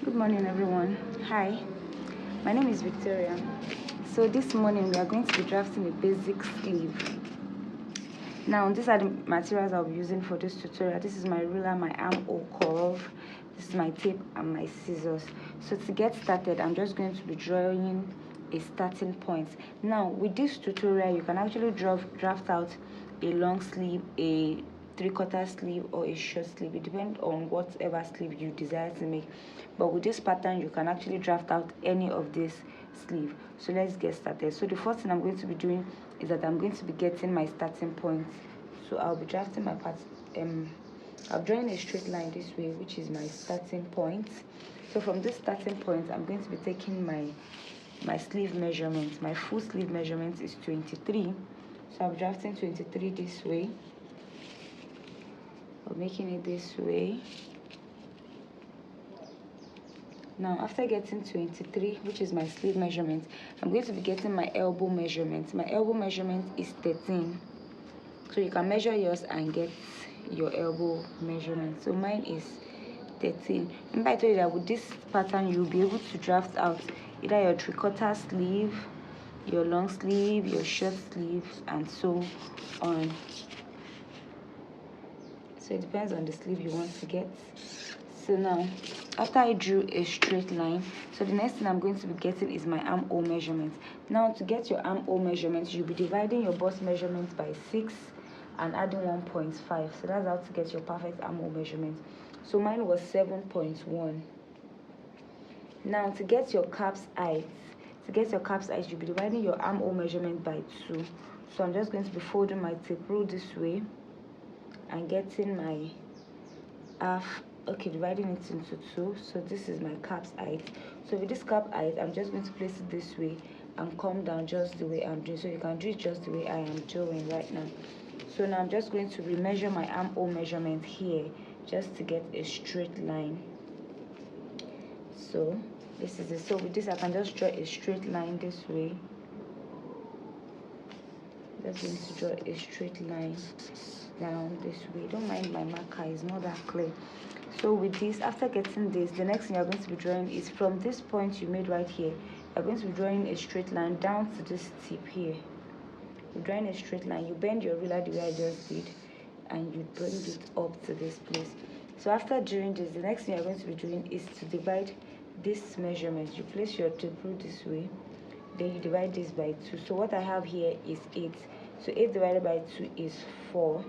Good morning, everyone. Hi, my name is Victoria. So this morning we are going to be drafting a basic sleeve. Now these are the materials I'll be using for this tutorial. This is my ruler, my armhole curve, this is my tape and my scissors. So to get started, I'm just going to be drawing a starting point. Now with this tutorial, you can actually draft out a long sleeve, a 3/4 sleeve, or a short sleeve. It depends on whatever sleeve you desire to make, but with this pattern you can actually draft out any of this sleeve. So let's get started. So the first thing I'm going to be doing is that I'm going to be getting my starting point. So I'll be drafting my part. I'm drawing a straight line this way, which is my starting point. So from this starting point, I'm going to be taking my sleeve measurement. My full sleeve measurement is 23. So I'm drafting 23 this way, or making it this way. Now after getting 23, which is my sleeve measurement, I'm going to be getting my elbow measurement. My elbow measurement is 13. So you can measure yours and get your elbow measurement. So mine is 13. Remember I told you that with this pattern you'll be able to draft out either your 3/4 sleeve, your long sleeve, your short sleeve, and so on. So it depends on the sleeve you want to get. So now after I drew a straight line, so the next thing I'm going to be getting is my armhole measurement. Now to get your armhole measurement, you'll be dividing your bust measurement by 6 and adding 1.5. So that's how to get your perfect armhole measurement. So mine was 7.1. Now to get your cap's height, you'll be dividing your armhole measurement by 2. So I'm just going to be folding my tape rule this way and getting my half. Okay, dividing it into 2. So this is my cap's height. So with this cap height, I'm just going to place it this way and come down just the way I'm doing. So you can do it just the way I am doing right now. So now I'm just going to remeasure my armhole measurement here just to get a straight line. So this is it. So with this I can just draw a straight line this way. Just going to draw a straight line down this way. Don't mind my marker, it's not that clear. So with this, after getting this, the next thing you're going to be drawing is from this point you made right here, you're going to be drawing a straight line down to this tip here. You're drawing a straight line, you bend your ruler the way I just did, and you bring it up to this place. So after doing this, the next thing you're going to be doing is to divide this measurement. You place your tape rule this way, then you divide this by 2. So what I have here is 8. So 8 divided by 2 is 4.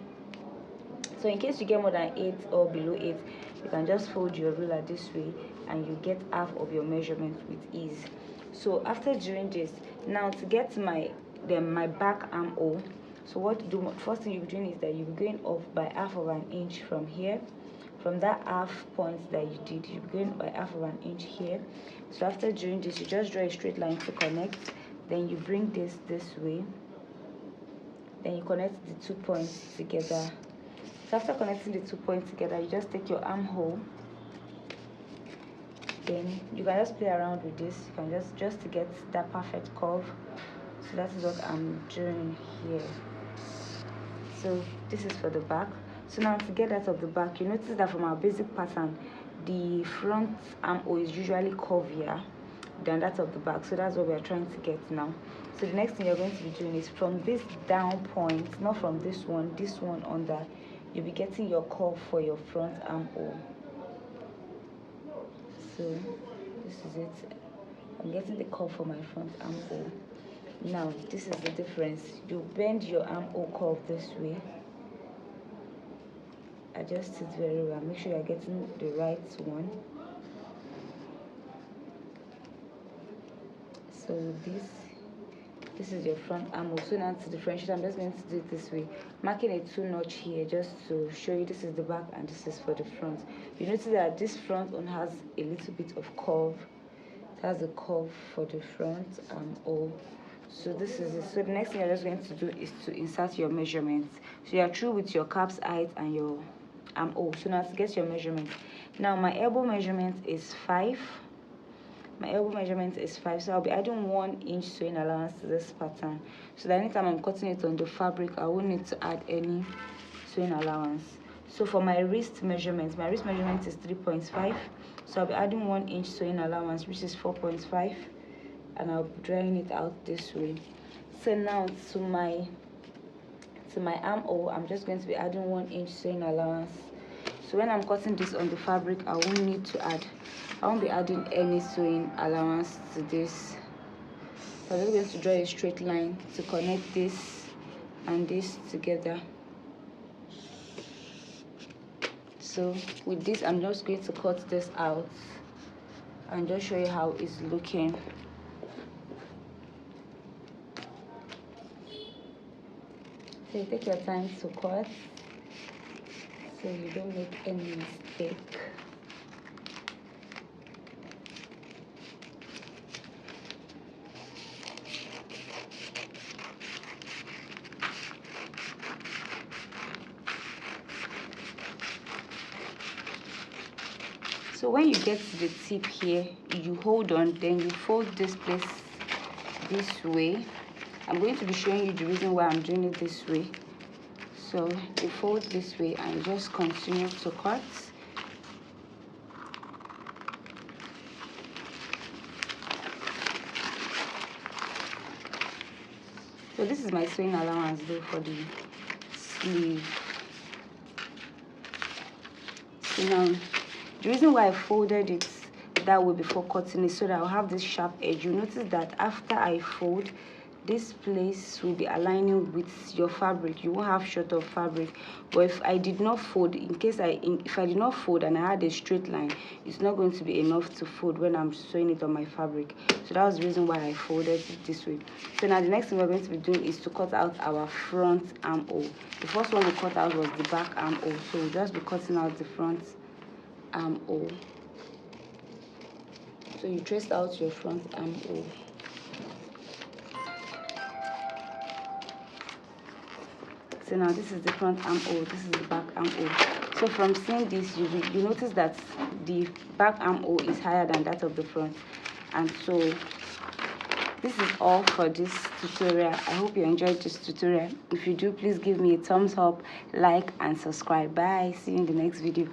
So in case you get more than 8 or below 8, you can just fold your ruler this way and you get half of your measurement with ease. So after doing this, now to get my back armhole, so what to do, first thing you're doing is that you'll be going off by half of an inch from here. From that half point that you did, you're going by half of an inch here. So after doing this, you just draw a straight line to connect, then you bring this way, then you connect the 2 points together. So after connecting the 2 points together, you just take your armhole, then you can just play around with this. You can just to get that perfect curve. So that is what I'm doing here. So this is for the back. So now to get out of the back, you notice that from our basic pattern, the front armhole is usually curvier than that of the back. So that's what we are trying to get now. So the next thing you're going to be doing is from this down point, not from this one under, you'll be getting your curve for your front armhole. So this is it. I'm getting the curve for my front armhole. Now this is the difference. You bend your armhole curve this way, adjust it very well, make sure you're getting the right one. So this is your front armhole. So now to differentiate, I'm just going to do it this way, marking a 2 notch here just to show you this is the back and this is for the front. You notice that this front one has a little bit of curve. It has a curve for the front armhole. So this is it. So the next thing you're just going to do is to insert your measurements. So you're through with your cap's height and your armhole. So now to get your measurement. Now my elbow measurement is 5. My elbow measurement is 5, so I'll be adding 1 inch sewing allowance to this pattern, so that anytime I'm cutting it on the fabric, I won't need to add any sewing allowance. So for my wrist measurement is 3.5. So I'll be adding 1 inch sewing allowance, which is 4.5, and I'll be drawing it out this way. So now to my armhole, I'm just going to be adding 1 inch sewing allowance. So when I'm cutting this on the fabric, I won't be adding any sewing allowance to this. So I'm just going to draw a straight line to connect this and this together. So with this, I'm just going to cut this out and just show you how it's looking. So you take your time to cut so you don't make any mistake. So when you get to the tip here, you hold on, then you fold this place this way. I'm going to be showing you the reason why I'm doing it this way. So you fold this way and just continue to cut. So this is my sewing allowance though for the sleeve. So now the reason why I folded it that way before cutting is so that I'll have this sharp edge. You notice that after I fold, this place will be aligning with your fabric. You won't have short of fabric. But if I did not fold, if I did not fold and I had a straight line, it's not going to be enough to fold when I'm sewing it on my fabric. So that was the reason why I folded it this way. So now the next thing we're going to be doing is to cut out our front armhole. The first one we cut out was the back armhole. So we'll just be cutting out the front armhole. So you trace out your front armhole. So now this is the front armhole, this is the back armhole. So from seeing this, you notice that the back armhole is higher than that of the front. And so this is all for this tutorial. I hope you enjoyed this tutorial. If you do, please give me a thumbs up, like, and subscribe. Bye. See you in the next video.